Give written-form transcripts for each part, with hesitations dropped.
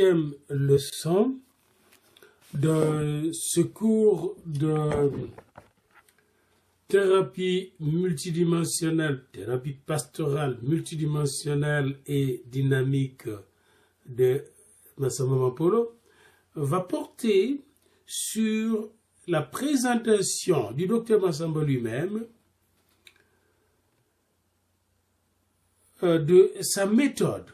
deuxième leçon de ce cours de thérapie multidimensionnelle, thérapie pastorale multidimensionnelle et dynamique de Massamba Mapolo va porter sur la présentation du docteur Massamba lui-même de sa méthode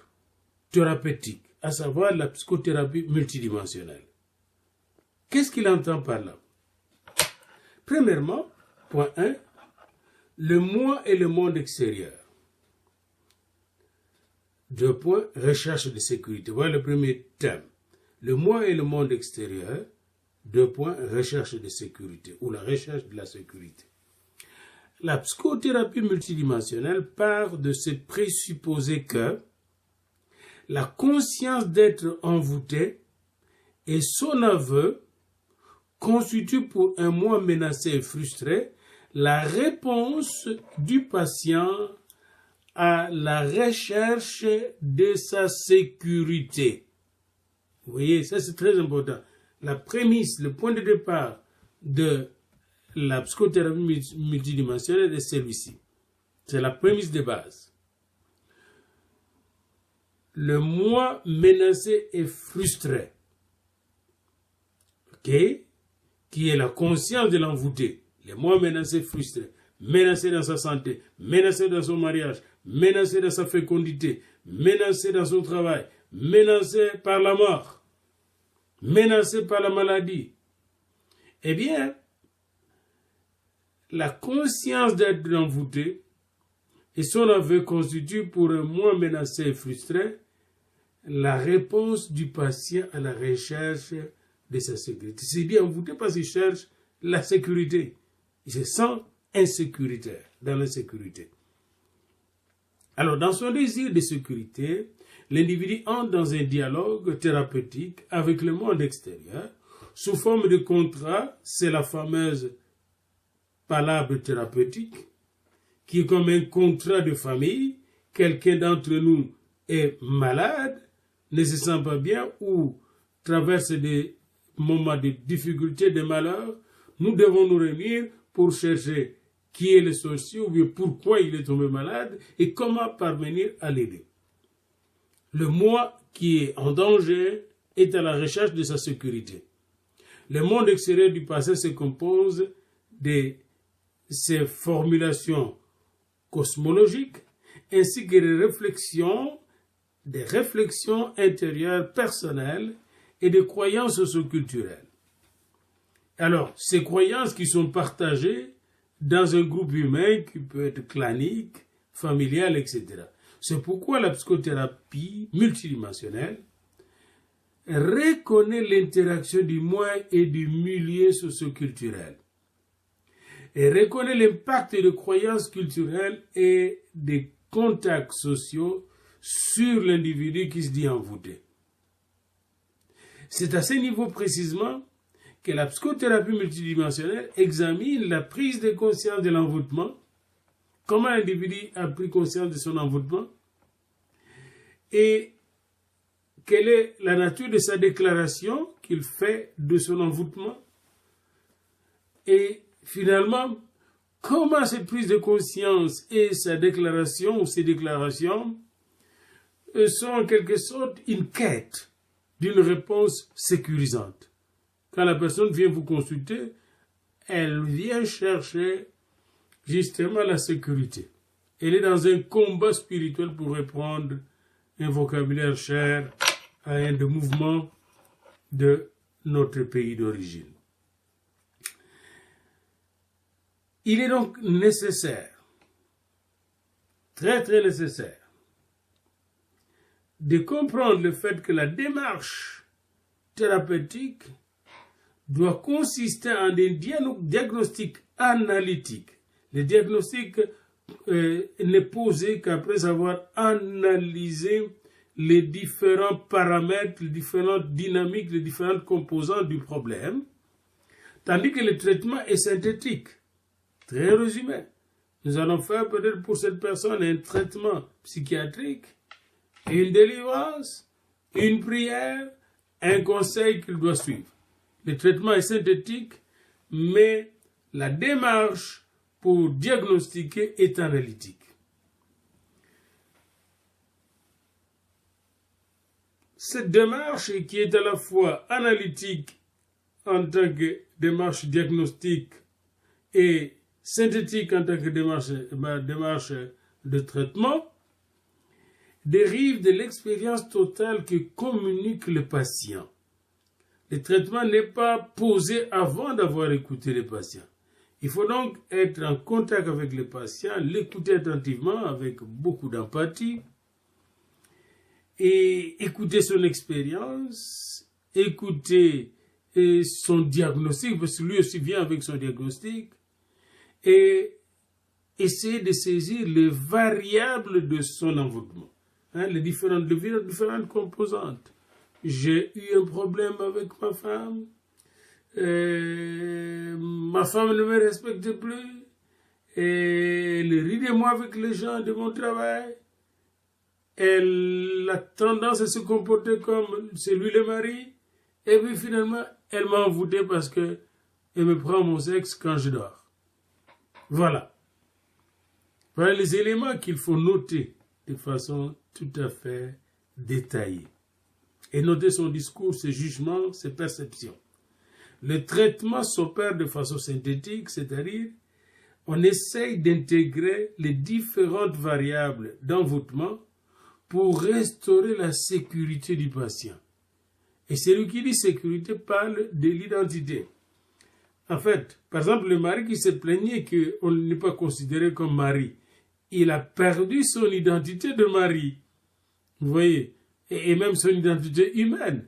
thérapeutique, à savoir la psychothérapie multidimensionnelle. Qu'est-ce qu'il entend par là? Premièrement, point 1, le moi et le monde extérieur. 2 points, recherche de sécurité. Voilà le premier thème. Le moi et le monde extérieur. 2 points, recherche de sécurité ou la recherche de la sécurité. La psychothérapie multidimensionnelle part de ce présupposé que la conscience d'être envoûté et son aveu constituent pour un moi menacé et frustré la réponse du patient à la recherche de sa sécurité. Vous voyez, ça c'est très important. La prémisse, le point de départ de la psychothérapie multidimensionnelle est celui-ci. C'est la prémisse de base. Le moi menacé et frustré, okay, qui est la conscience de l'envoûté. Le moi menacé, frustré, menacé dans sa santé, menacé dans son mariage, menacé dans sa fécondité, menacé dans son travail, menacé par la mort, menacé par la maladie. Eh bien, la conscience d'être envoûté et son aveu constituent pour un moi menacé et frustré la réponse du patient à la recherche de sa sécurité. C'est bien envoûté parce qu'il cherche la sécurité. Il se sent insécuritaire, dans l'insécurité. Alors, dans son désir de sécurité, l'individu entre dans un dialogue thérapeutique avec le monde extérieur sous forme de contrat. C'est la fameuse palabre thérapeutique qui est comme un contrat de famille. Quelqu'un d'entre nous est malade, ne se sent pas bien ou traverse des moments de difficulté, de malheur. Nous devons nous réunir pour chercher qui est le sorcier ou bien pourquoi il est tombé malade et comment parvenir à l'aider. Le moi qui est en danger est à la recherche de sa sécurité. Le monde extérieur du passé se compose de ces formulations cosmologiques ainsi que des réflexions intérieures personnelles et des croyances socioculturelles. Alors, ces croyances qui sont partagées dans un groupe humain qui peut être clanique, familial, etc. C'est pourquoi la psychothérapie multidimensionnelle reconnaît l'interaction du moi et du milieu socioculturel et reconnaît l'impact des croyances culturelles et des contacts sociaux sur l'individu qui se dit envoûté. C'est à ce niveau précisément que la psychothérapie multidimensionnelle examine la prise de conscience de l'envoûtement, comment l'individu a pris conscience de son envoûtement, et quelle est la nature de sa déclaration qu'il fait de son envoûtement, et finalement, comment cette prise de conscience et sa déclaration ou ses déclarations sont en quelque sorte une quête d'une réponse sécurisante. Quand la personne vient vous consulter, elle vient chercher justement la sécurité. Elle est dans un combat spirituel pour reprendre un vocabulaire cher à un des mouvements de notre pays d'origine. Il est donc nécessaire, très très nécessaire, de comprendre le fait que la démarche thérapeutique doit consister en un diagnostic analytique. Le diagnostic n'est posé qu'après avoir analysé les différents paramètres, les différentes dynamiques, les différentes composantes du problème, tandis que le traitement est synthétique, très résumé. Nous allons faire peut-être pour cette personne un traitement psychiatrique, une délivrance, une prière, un conseil qu'il doit suivre. Le traitement est synthétique, mais la démarche pour diagnostiquer est analytique. Cette démarche qui est à la fois analytique en tant que démarche diagnostique et synthétique en tant que démarche de traitement dérive de l'expérience totale que communique le patient. Le traitement n'est pas posé avant d'avoir écouté le patient. Il faut donc être en contact avec le patient, l'écouter attentivement avec beaucoup d'empathie et écouter son expérience, écouter son diagnostic, parce que lui aussi vient avec son diagnostic, et essayer de saisir les variables de son envoûtement, les différentes composantes. J'ai eu un problème avec ma femme ne me respecte plus, elle rit de moi avec les gens de mon travail, elle a tendance à se comporter comme c'est lui le mari, et puis finalement, elle m'a envoûté parce que elle me prend mon sexe quand je dors. Voilà. Voilà les éléments qu'il faut noter de façon tout à fait détaillée. Et noter son discours, ses jugements, ses perceptions. Le traitement s'opère de façon synthétique, c'est-à-dire on essaye d'intégrer les différentes variables d'envoûtement pour restaurer la sécurité du patient. Et celui qui dit sécurité parle de l'identité. En fait, par exemple, le mari qui se plaignait qu'on n'est pas considéré comme mari, il a perdu son identité de mari. Vous voyez, et même son identité humaine.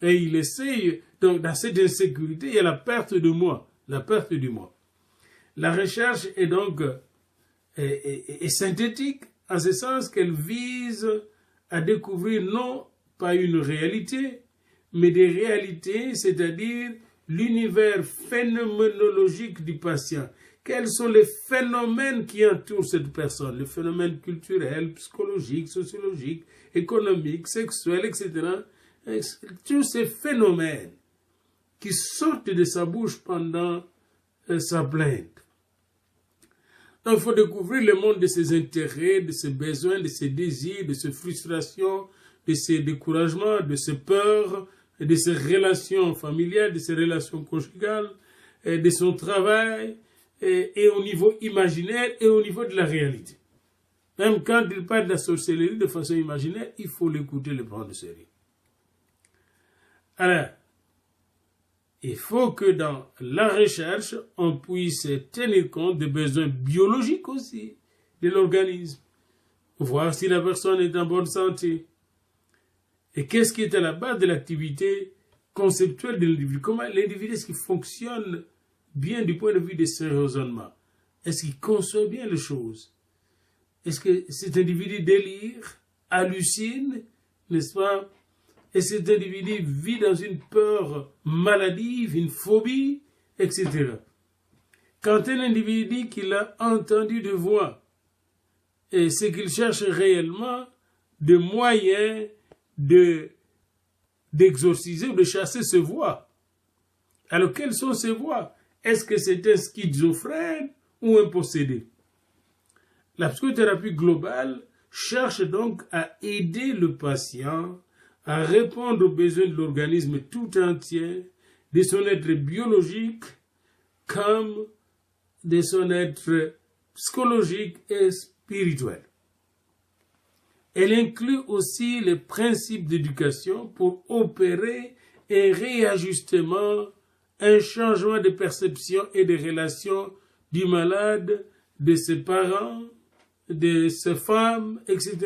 Et il essaye, donc dans cette insécurité, il y a la perte de moi, la perte du moi. La recherche est donc est synthétique, en ce sens qu'elle vise à découvrir non pas une réalité, mais des réalités, c'est-à-dire l'univers phénoménologique du patient. Quels sont les phénomènes qui entourent cette personne? Les phénomènes culturels, psychologiques, sociologiques, économiques, sexuels, etc. Tous ces phénomènes qui sortent de sa bouche pendant sa plainte. Donc, il faut découvrir le monde de ses intérêts, de ses besoins, de ses désirs, de ses frustrations, de ses découragements, de ses peurs, de ses relations familiales, de ses relations conjugales, de son travail, et au niveau imaginaire et au niveau de la réalité. Même quand il parle de la sorcellerie de façon imaginaire, il faut l'écouter, le prendre au sérieux. Alors, il faut que dans la recherche, on puisse tenir compte des besoins biologiques aussi de l'organisme, voir si la personne est en bonne santé. Et qu'est-ce qui est à la base de l'activité conceptuelle de l'individu? Comment l'individu, est-ce qu'il fonctionne bien du point de vue de ses raisonnements? Est-ce qu'il conçoit bien les choses? Est-ce que cet individu délire, hallucine, n'est-ce pas? Et cet individu vit dans une peur maladive, une phobie, etc. Quand un individu dit qu'il a entendu de voix, et c'est qu'il cherche réellement des moyens d'exorciser ou de chasser ces voix. Alors, quelles sont ces voix? Est-ce que c'est un schizophrène ou un possédé? La psychothérapie globale cherche donc à aider le patient à répondre aux besoins de l'organisme tout entier, de son être biologique comme de son être psychologique et spirituel. Elle inclut aussi les principes d'éducation pour opérer un réajustement, un changement de perception et de relations du malade, de ses parents, de ses femmes, etc.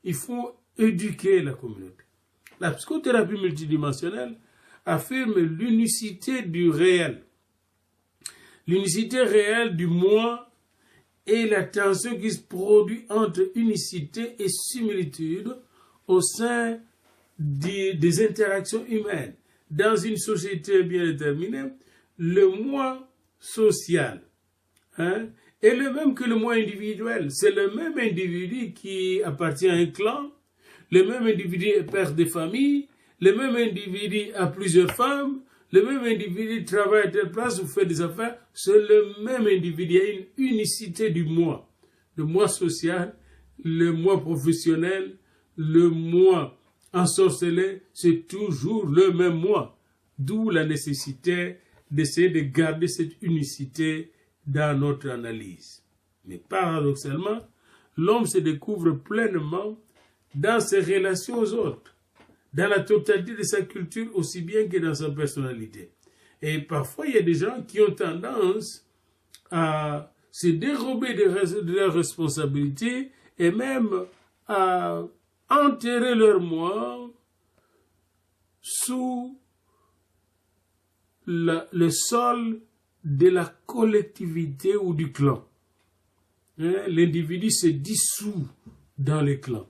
Il faut éduquer la communauté. La psychothérapie multidimensionnelle affirme l'unicité du réel. L'unicité réelle du moi et la tension qui se produit entre unicité et similitude au sein des interactions humaines. Dans une société bien déterminée, le moi social est le même que le moi individuel. C'est le même individu qui appartient à un clan, le même individu est père de famille, le même individu a plusieurs femmes, le même individu travaille à telle place ou fait des affaires, c'est le même individu. Il y a une unicité du moi. Le moi social, le moi professionnel, le moi ensorcelé, c'est toujours le même moi. D'où la nécessité d'essayer de garder cette unicité dans notre analyse. Mais paradoxalement, l'homme se découvre pleinement dans ses relations aux autres, dans la totalité de sa culture aussi bien que dans sa personnalité. Et parfois, il y a des gens qui ont tendance à se dérober de leurs responsabilités et même à enterrer leur moi sous le sol de la collectivité ou du clan. L'individu se dissout dans les clans.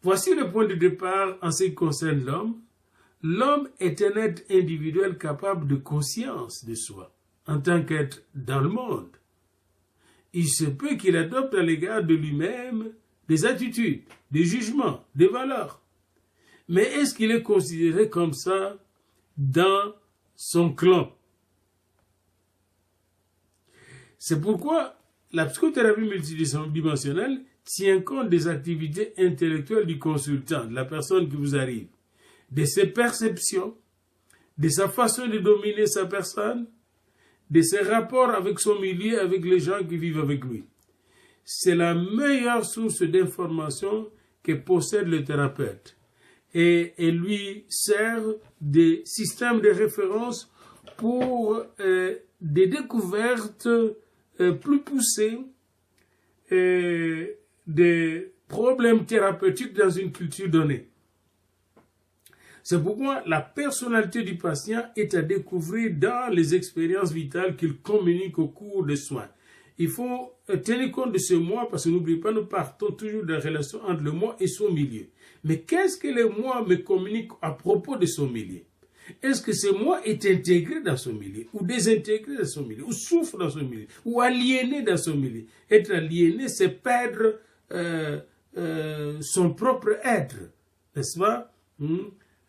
Voici le point de départ en ce qui concerne l'homme. L'homme est un être individuel capable de conscience de soi en tant qu'être dans le monde. Il se peut qu'il adopte à l'égard de lui-même des attitudes, des jugements, des valeurs. Mais est-ce qu'il est considéré comme ça dans son clan? C'est pourquoi la psychothérapie multidimensionnelle tient compte des activités intellectuelles du consultant, de la personne qui vous arrive, de ses perceptions, de sa façon de dominer sa personne, de ses rapports avec son milieu, avec les gens qui vivent avec lui. C'est la meilleure source d'information que possède le thérapeute. Et elle lui sert de système de référence pour des découvertes plus poussées des problèmes thérapeutiques dans une culture donnée. C'est pourquoi la personnalité du patient est à découvrir dans les expériences vitales qu'il communique au cours des soins. Il faut tenir compte de ce moi, parce que n'oubliez pas, nous partons toujours de la relation entre le moi et son milieu. Mais qu'est-ce que le moi me communique à propos de son milieu? Est-ce que ce moi est intégré dans son milieu, ou désintégré dans son milieu, ou souffre dans son milieu, ou aliéné dans son milieu? Être aliéné, c'est perdre son propre être, n'est-ce pas?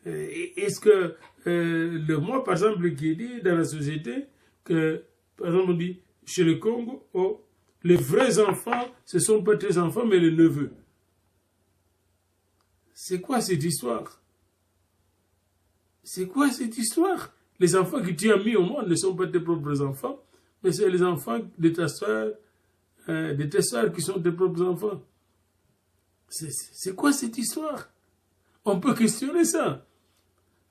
Est-ce que le moi, par exemple, qui dit dans la société que, par exemple, on dit chez le Congo, oh, les vrais enfants, ce ne sont pas tes enfants, mais les neveux. C'est quoi cette histoire? C'est quoi cette histoire? Les enfants que tu as mis au monde ne sont pas tes propres enfants, mais c'est les enfants de ta soeur, de tes soeurs qui sont tes propres enfants. C'est quoi cette histoire? On peut questionner ça.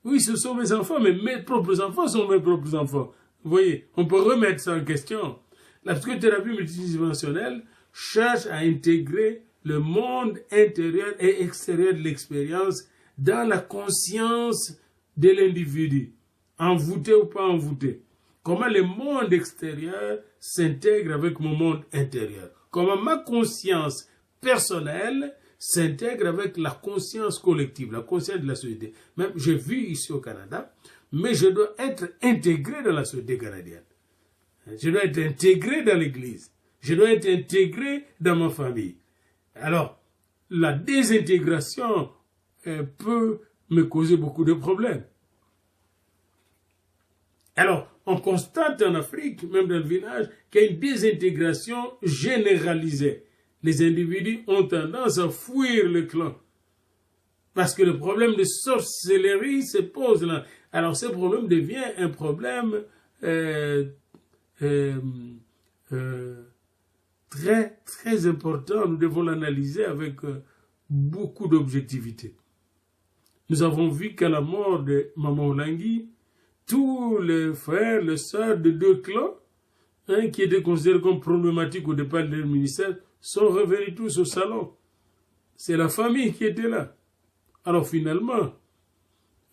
Oui, ce sont mes enfants, mais mes propres enfants sont mes propres enfants. Vous voyez, on peut remettre ça en question. La psychothérapie multidimensionnelle cherche à intégrer le monde intérieur et extérieur de l'expérience dans la conscience de l'individu, envoûté ou pas envoûté. Comment le monde extérieur s'intègre avec mon monde intérieur. Comment ma conscience personnelle s'intègre avec la conscience collective, la conscience de la société. Même, je vis ici au Canada, mais je dois être intégré dans la société canadienne. Je dois être intégré dans l'église. Je dois être intégré dans ma famille. Alors, la désintégration peut me causer beaucoup de problèmes. Alors, on constate en Afrique, même dans le village, qu'il y a une désintégration généralisée. Les individus ont tendance à fuir le clan. Parce que le problème de sorcellerie se pose là. Alors, ce problème devient un problème très, très important. Nous devons l'analyser avec beaucoup d'objectivité. Nous avons vu qu'à la mort de Maman Olangi, tous les frères, les sœurs de deux clans, qui étaient considérés comme problématiques au départ de leur ministère, sont revenus tous au salon. C'est la famille qui était là. Alors finalement,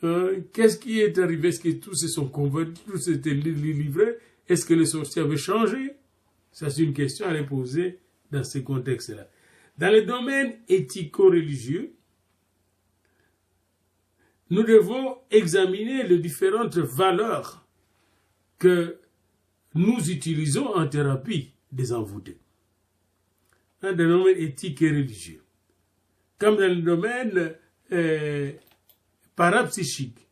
qu'est-ce qui est arrivé? Est-ce que tous se sont convertis, tous étaient livrés? Est-ce que les sorciers avaient changé? Ça, c'est une question à les poser dans ce contexte-là. Dans le domaine éthico-religieux, nous devons examiner les différentes valeurs que nous utilisons en thérapie des envoûtés. Dans le domaine éthique et religieux. Comme dans le domaine parapsychiques.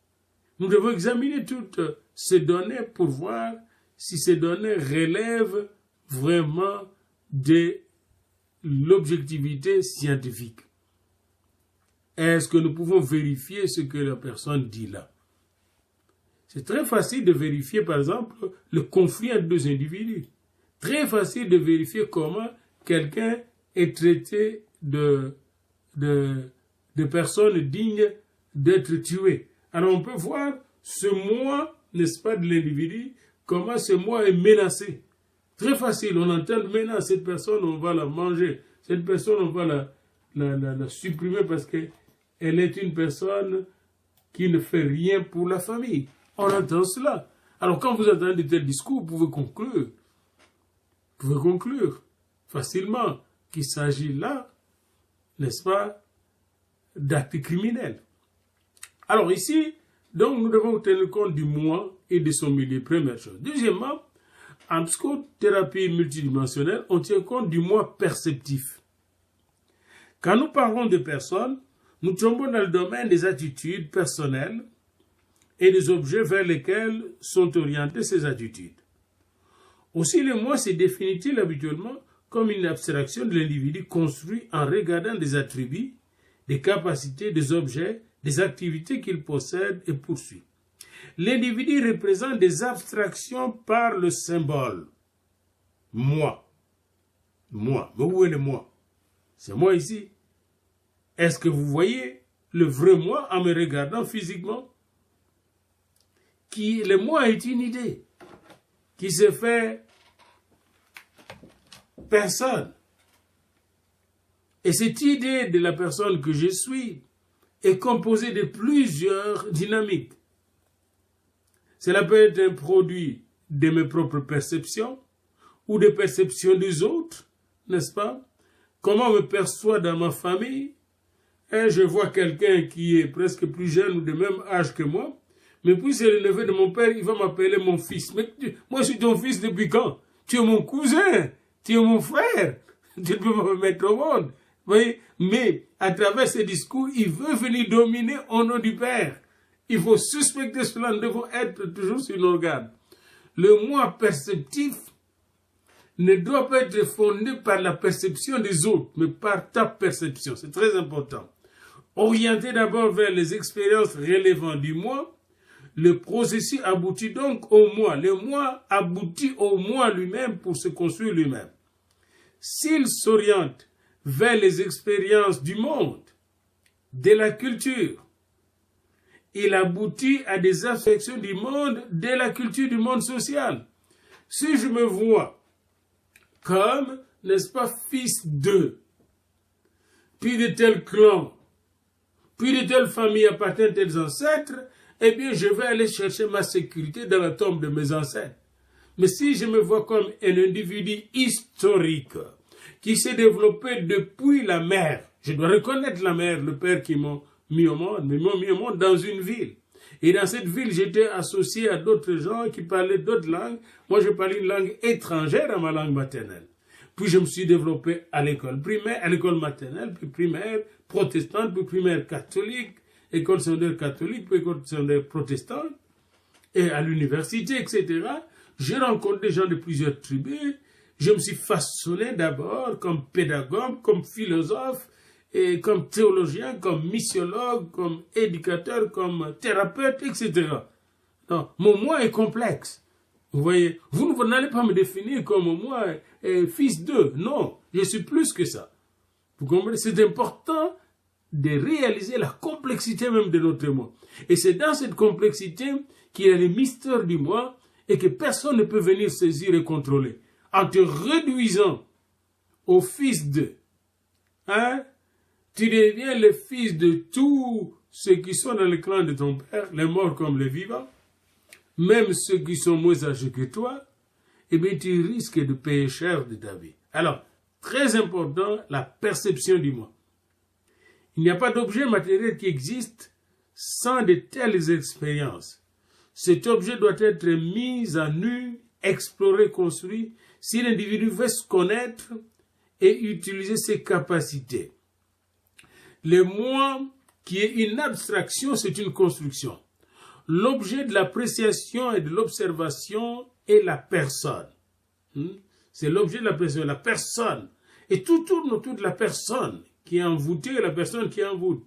Nous devons examiner toutes ces données pour voir si ces données relèvent vraiment de l'objectivité scientifique. Est-ce que nous pouvons vérifier ce que la personne dit là? C'est très facile de vérifier, par exemple, le conflit entre deux individus. Très facile de vérifier comment quelqu'un est traité de personnes dignes d'être tuées. Alors on peut voir ce moi, n'est-ce pas, de l'individu, comment ce moi est menacé. Très facile, on entend une menace, cette personne, on va la manger. Cette personne, on va la supprimer parce qu'elle est une personne qui ne fait rien pour la famille. On entend cela. Alors quand vous entendez de tels discours, vous pouvez conclure. Vous pouvez conclure facilement qu'il s'agit là, n'est-ce pas, d'actes criminels. Alors ici, donc nous devons tenir compte du moi et de son milieu, première chose. Deuxièmement, en psychothérapie multidimensionnelle, on tient compte du moi perceptif. Quand nous parlons de personnes, nous tombons dans le domaine des attitudes personnelles et des objets vers lesquels sont orientées ces attitudes. Aussi, le moi se définit-il habituellement comme une abstraction de l'individu construit en regardant des attributs, des capacités, des objets, des activités qu'il possède et poursuit. L'individu représente des abstractions par le symbole. Moi. Moi. Mais où est le moi? C'est moi ici. Est-ce que vous voyez le vrai moi en me regardant physiquement? Le moi est une idée qui se fait personne. Et cette idée de la personne que je suis est composée de plusieurs dynamiques. Cela peut être un produit de mes propres perceptions ou des perceptions des autres, n'est-ce pas? Comment on me perçoit dans ma famille? Et je vois quelqu'un qui est presque plus jeune ou de même âge que moi, mais puis c'est le neveu de mon père, il va m'appeler mon fils. Mais moi je suis ton fils depuis quand? Tu es mon cousin, tu es mon frère, tu ne peux pas me mettre au monde. Vous voyez? Mais à travers ces discours, il veut venir dominer au nom du Père. Il faut suspecter cela, nous devons être toujours sur nos gardes. Le moi perceptif ne doit pas être fondé par la perception des autres, mais par ta perception. C'est très important. Orienté d'abord vers les expériences relevantes du moi, le processus aboutit donc au moi. Le moi aboutit au moi lui-même pour se construire lui-même. S'il s'oriente vers les expériences du monde, de la culture, il aboutit à des affections du monde, de la culture du monde social. Si je me vois comme, n'est-ce pas, fils d'eux, puis de tel clan, puis de telle famille appartient à tels ancêtres, eh bien je vais aller chercher ma sécurité dans la tombe de mes ancêtres. Mais si je me vois comme un individu historique, qui s'est développé depuis la mère, je dois reconnaître la mère, le père qui m'ont mis au monde, mais m'ont mis au monde dans une ville. Et dans cette ville, j'étais associé à d'autres gens qui parlaient d'autres langues. Moi, je parlais une langue étrangère à ma langue maternelle. Puis je me suis développé à l'école primaire, à l'école maternelle, puis primaire protestante, puis primaire catholique, école secondaire catholique, puis école secondaire protestante, et à l'université, etc. J'ai rencontré des gens de plusieurs tribus. Je me suis façonné d'abord comme pédagogue, comme philosophe, et comme théologien, comme missiologue, comme éducateur, comme thérapeute, etc. Non, mon moi est complexe. Vous voyez, vous n'allez pas me définir comme moi fils d'eux. Non, je suis plus que ça. Vous comprenez? C'est important de réaliser la complexité même de notre moi. Et c'est dans cette complexité qu'il y a les mystères du moi et que personne ne peut venir saisir et contrôler. En te réduisant au fils d'eux, hein? Tu deviens le fils de tous ceux qui sont dans le clan de ton père, les morts comme les vivants, même ceux qui sont moins âgés que toi, eh bien tu risques de payer cher de ta vie. Alors, très important, la perception du moi. Il n'y a pas d'objet matériel qui existe sans de telles expériences. Cet objet doit être mis à nu, exploré, construit, si l'individu veut se connaître et utiliser ses capacités. Le moi qui est une abstraction, c'est une construction. L'objet de l'appréciation et de l'observation est la personne. C'est l'objet de l'appréciation, la personne. Et tout tourne autour de la personne qui est envoûtée et la personne qui est envoûte.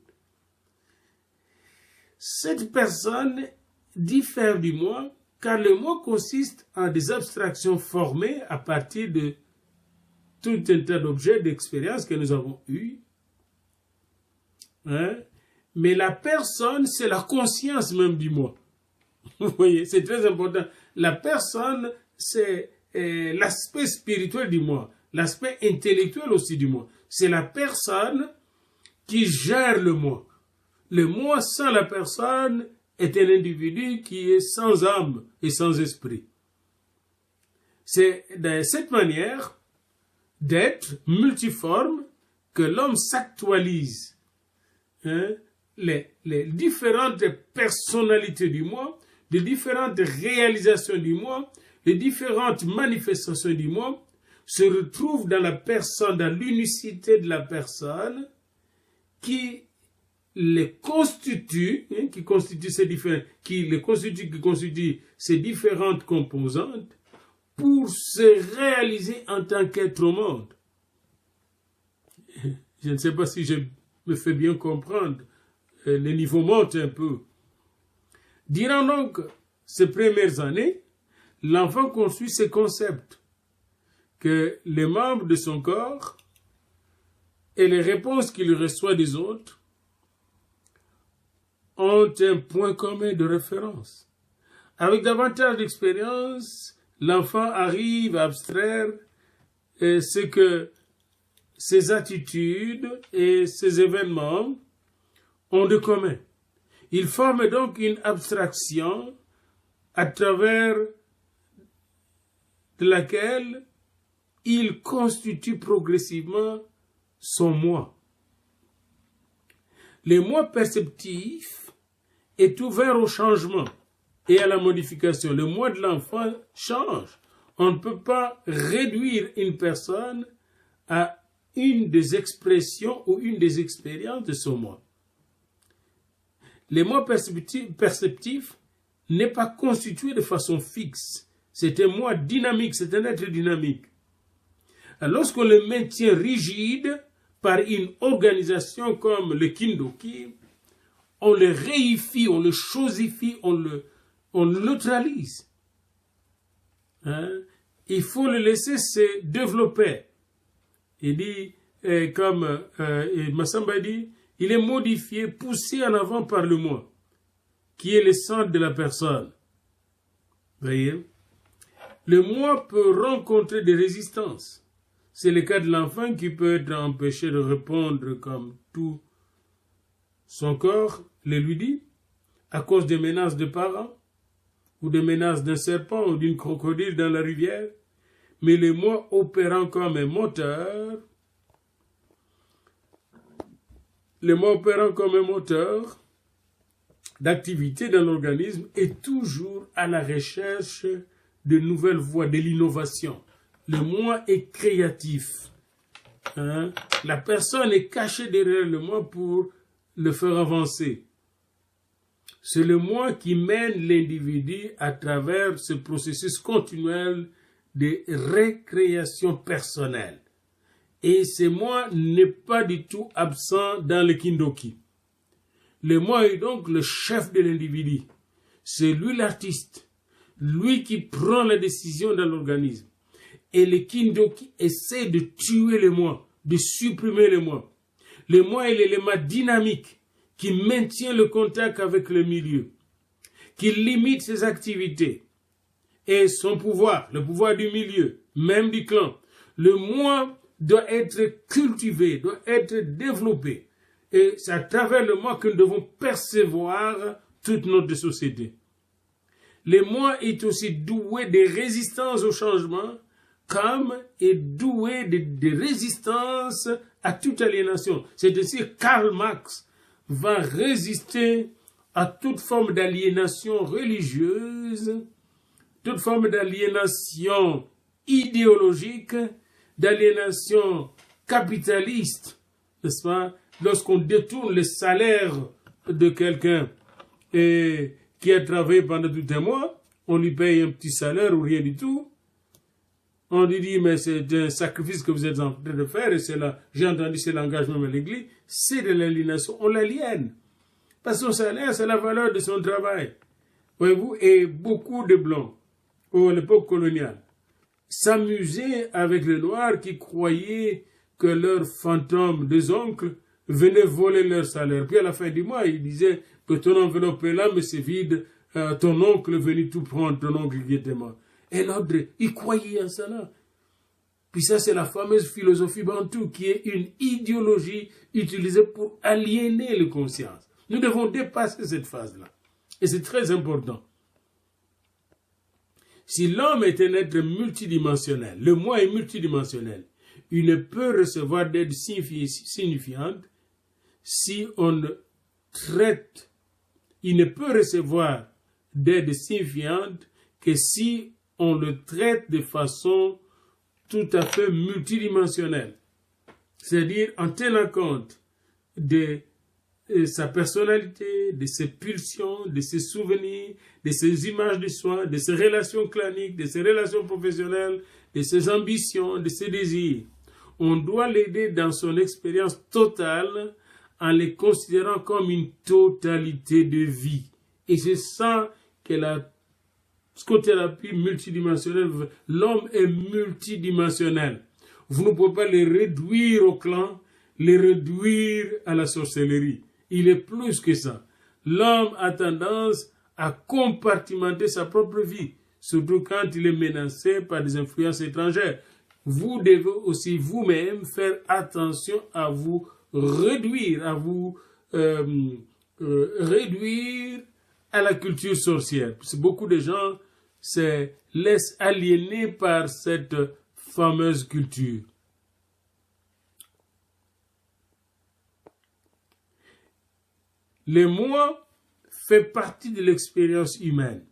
Cette personne diffère du moi, car le moi consiste en des abstractions formées à partir de tout un tas d'objets, d'expériences que nous avons eues. Mais la personne, c'est la conscience même du moi. Vous voyez, c'est très important. La personne, c'est l'aspect spirituel du moi, l'aspect intellectuel aussi du moi. C'est la personne qui gère le moi. Le moi sans la personne est un individu qui est sans âme et sans esprit. C'est de cette manière d'être multiforme que l'homme s'actualise. Les différentes personnalités du moi, les différentes réalisations du moi, les différentes manifestations du moi se retrouvent dans la personne, dans l'unicité de la personne qui les constitue, qui constitue ces différentes composantes pour se réaliser en tant qu'être au monde. Je ne sais pas si je me fais bien comprendre. Le niveau monte un peu. Durant donc ces premières années, l'enfant construit ces concepts que les membres de son corps et les réponses qu'il reçoit des autres ont un point commun de référence. Avec davantage d'expérience, l'enfant arrive à abstraire ce que ses attitudes et ses événements ont de commun. Il forme donc une abstraction à travers de laquelle il constitue progressivement son moi. Le moi perceptif est ouvert au changement et à la modification. Le moi de l'enfant change. On ne peut pas réduire une personne à une des expressions ou une des expériences de son moi. Le moi perceptif n'est pas constitué de façon fixe. C'est un moi dynamique, c'est un être dynamique. Lorsqu'on le maintient rigide par une organisation comme le Kindoki, on le réifie, on le chosifie, on le neutralise. Il faut le laisser se développer. Il dit, comme Massamba dit, il est modifié, poussé en avant par le moi, qui est le centre de la personne. Voyez? Le moi peut rencontrer des résistances. C'est le cas de l'enfant qui peut être empêché de répondre comme tout son corps le lui dit, à cause des menaces de parents, ou des menaces d'un serpent ou d'une crocodile dans la rivière, mais le moi opérant comme un moteur, d'activité dans l'organisme est toujours à la recherche de nouvelles voies, de l'innovation. Le moi est créatif. La personne est cachée derrière le moi pour le faire avancer. C'est le moi qui mène l'individu à travers ce processus continuel de récréation personnelle. Et ce moi n'est pas du tout absent dans le Kindoki. Le moi est donc le chef de l'individu. C'est lui l'artiste, lui qui prend la décision dans l'organisme. Et le Kindoki essaie de tuer le moi, de supprimer le moi. Le moi est l'élément dynamique qui maintient le contact avec le milieu, qui limite ses activités et son pouvoir, le pouvoir du milieu, même du clan. Le moi doit être cultivé, doit être développé. Et c'est à travers le moi que nous devons percevoir toute notre société. Le moi est aussi doué de résistance au changement, comme est doué de résistance à toute aliénation. C'est-à-dire Karl Marx va résister à toute forme d'aliénation religieuse, toute forme d'aliénation idéologique, d'aliénation capitaliste, n'est-ce pas, lorsqu'on détourne le salaire de quelqu'un qui a travaillé pendant tout un mois, on lui paye un petit salaire ou rien du tout. On lui dit, mais c'est un sacrifice que vous êtes en train de faire, et c'est là, j'ai entendu, c'est l'engagement de l'Église, c'est de l'aliénation, on l'aliène. Parce que son salaire, c'est la valeur de son travail. Voyez-vous, et beaucoup de Blancs, à l'époque coloniale, s'amusaient avec les Noirs qui croyaient que leurs fantômes des oncles venaient voler leur salaire. Puis à la fin du mois, ils disaient que ton enveloppe est là, mais c'est vide, ton oncle est venu tout prendre, ton oncle qui était mort. Et l'autre, il croyait en cela. Puis ça, c'est la fameuse philosophie bantoue, qui est une idéologie utilisée pour aliéner les consciences. Nous devons dépasser cette phase-là. Et c'est très important. Si l'homme est un être multidimensionnel, le moi est multidimensionnel, il ne peut recevoir d'aide signifiante si on le traite. Il ne peut recevoir d'aide signifiante que si on le traite de façon tout à fait multidimensionnelle. C'est-à-dire en tenant compte de sa personnalité, de ses pulsions, de ses souvenirs, de ses images de soi, de ses relations claniques, de ses relations professionnelles, de ses ambitions, de ses désirs. On doit l'aider dans son expérience totale en les considérant comme une totalité de vie. Et c'est ça que la psychothérapie multidimensionnelle, l'homme est multidimensionnel. Vous ne pouvez pas les réduire au clan, les réduire à la sorcellerie. Il est plus que ça. L'homme a tendance à compartimenter sa propre vie, surtout quand il est menacé par des influences étrangères. Vous devez aussi vous-même faire attention à vous réduire, réduire à la culture sorcière. Parce que beaucoup de gens se laissent aliéner par cette fameuse culture. Le moi fait partie de l'expérience humaine.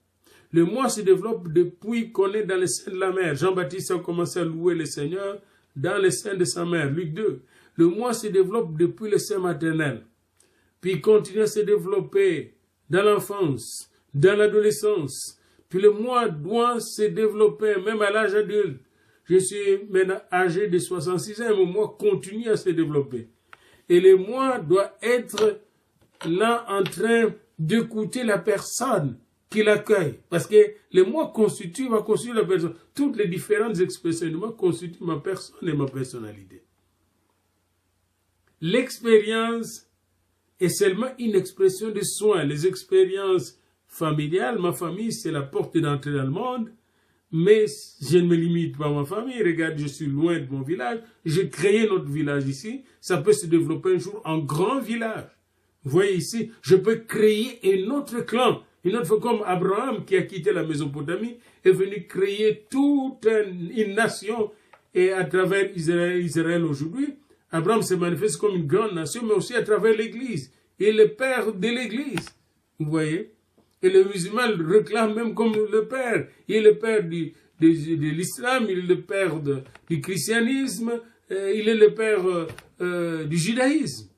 Le moi se développe depuis qu'on est dans le sein de la mère. Jean-Baptiste a commencé à louer le Seigneur dans le sein de sa mère, Luc 2. Le moi se développe depuis le sein maternel. Puis il continue à se développer dans l'enfance, dans l'adolescence. Puis le moi doit se développer même à l'âge adulte. Je suis maintenant âgé de 66 ans, mon moi continue à se développer. Et le moi doit être là en train d'écouter la personne qui l'accueille. Parce que le moi va constituer la personne. Toutes les différentes expressions du moi constituent ma personne et ma personnalité. L'expérience est seulement une expression de soin. Les expériences familiales, ma famille, c'est la porte d'entrée dans le monde. Mais je ne me limite pas à ma famille. Regarde, je suis loin de mon village. J'ai créé notre village ici. Ça peut se développer un jour en grand village. Vous voyez ici, je peux créer un autre clan. Une autre fois comme Abraham qui a quitté la Mésopotamie est venu créer toute une nation. Et à travers Israël aujourd'hui, Abraham se manifeste comme une grande nation, mais aussi à travers l'Église. Il est le père de l'Église. Vous voyez? Et le musulman le réclame même comme le père. Il est le père de l'islam, il est le père du christianisme, il est le père du judaïsme.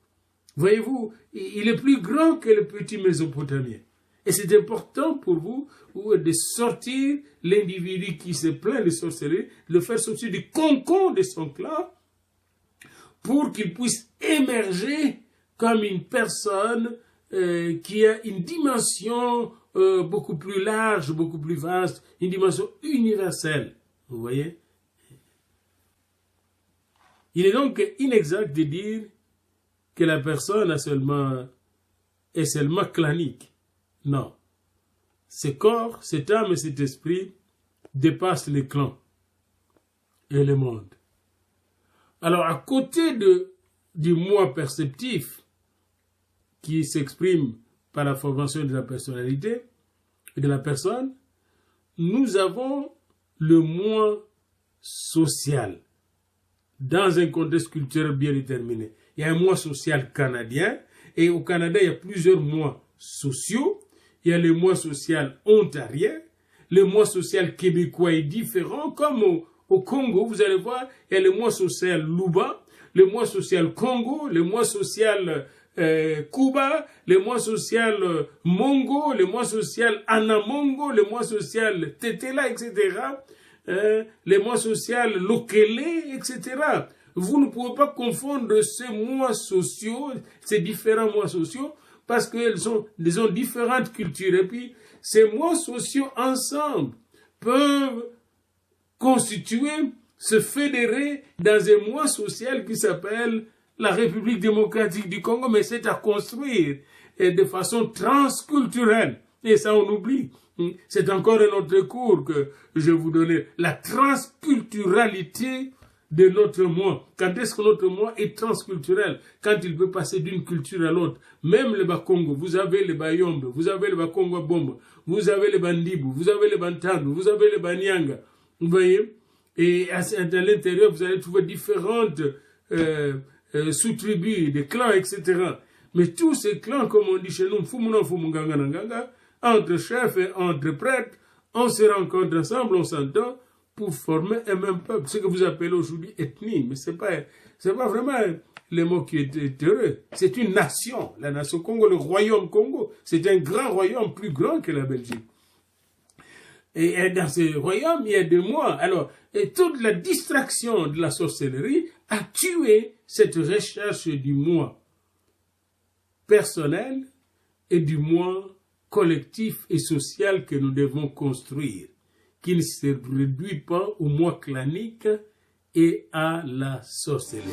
Voyez-vous, il est plus grand que le petit Mésopotamien. Et c'est important pour vous de sortir l'individu qui se plaint de sorcellerie, de le faire sortir du cocon de son clan pour qu'il puisse émerger comme une personne qui a une dimension beaucoup plus large, beaucoup plus vaste, une dimension universelle. Vous voyez? Il est donc inexact de dire que la personne est seulement clanique. Non. Ce corps, cet âme et cet esprit dépassent les clans et le monde. Alors, à côté du moi perceptif, qui s'exprime par la formation de la personnalité et de la personne, nous avons le moi social dans un contexte culturel bien déterminé. Il y a un moi social canadien, et au Canada, il y a plusieurs moi sociaux. Il y a le moi social ontarien, le moi social québécois est différent, comme au Congo, vous allez voir, il y a le moi social Luba, le mois social Congo, le mois social Cuba, le mois social Mongo, le mois social Anamongo, le mois social Tetela, etc., les mois sociaux Lokele, etc. Vous ne pouvez pas confondre ces mois sociaux, ces différents mois sociaux, parce qu'ils ont différentes cultures. Et puis, ces mois sociaux ensemble peuvent constituer, se fédérer dans un mois social qui s'appelle la République démocratique du Congo, mais c'est à construire de façon transculturelle. Et ça, on oublie. C'est encore un autre cours que je vais vous donner. La transculturalité de notre mois. Quand est-ce que notre mois est transculturel? Quand il peut passer d'une culture à l'autre. Même le Bakongo, vous avez le Bayombe, vous avez le Bakongo Bomba, vous avez le Bandibu, vous avez le Bantandu, vous avez le Banyanga. Vous voyez? Et à l'intérieur, vous allez trouver différentes sous-tribus, des clans, etc. Mais tous ces clans, comme on dit chez nous, entre chefs et entre prêtres, on se rencontre ensemble, on s'entend pour former un même peuple. Ce que vous appelez aujourd'hui ethnie, mais c'est pas vraiment le mot qui est heureux. C'est une nation, la nation Congo, le royaume Congo. C'est un grand royaume, plus grand que la Belgique. Et dans ce royaume, il y a des mois. Alors, et toute la distraction de la sorcellerie a tué cette recherche du moi personnel et du moi collectif et social que nous devons construire, qui ne se réduit pas au moi clanique et à la sorcellerie.